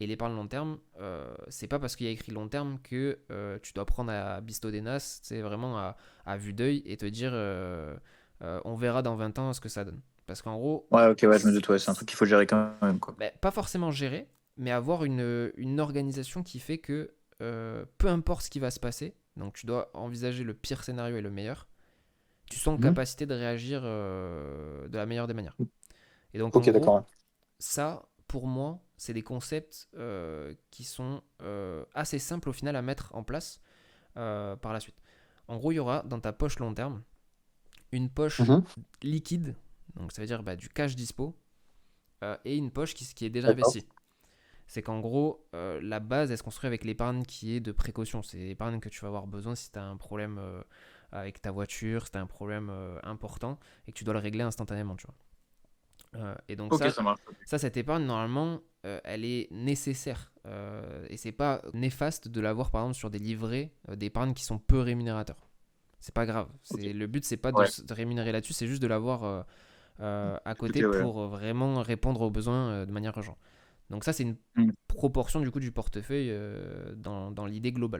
Et l'épargne long terme, c'est pas parce qu'il y a écrit long terme que tu dois prendre à Bisto des Nas, c'est vraiment à vue d'œil et te dire on verra dans 20 ans ce que ça donne. Parce qu'en gros, Ouais, ok, ouais, je me doute, ouais, c'est un truc qu'il faut gérer quand même, quoi. ben, pas forcément gérer, mais avoir une organisation qui fait que peu importe ce qui va se passer, donc tu dois envisager le pire scénario et le meilleur, tu sois en Mhm. capacité de réagir de la meilleure des manières. Et donc en Ok, d'accord, gros, ouais. ça, pour moi, c'est des concepts qui sont assez simples au final à mettre en place par la suite. En gros, il y aura dans ta poche long terme une poche Mhm. liquide, donc ça veut dire du cash dispo, et une poche qui est déjà D'accord. investie. C'est qu'en gros, la base, elle se construit avec l'épargne qui est de précaution. C'est l'épargne que tu vas avoir besoin si tu as un problème avec ta voiture, si tu as un problème important et que tu dois le régler instantanément, tu vois. Et donc Ok, ça, ça marche. cette épargne, normalement, elle est nécessaire. Et c'est pas néfaste de l'avoir, par exemple, sur des livrets d'épargne qui sont peu rémunérateurs. C'est pas grave. Ok. Le but, c'est pas Ouais. de rémunérer là-dessus, c'est juste de l'avoir à Ok, côté ouais. pour vraiment répondre aux besoins de manière urgente. Donc ça, c'est une Mm. proportion du coup du portefeuille dans l'idée globale.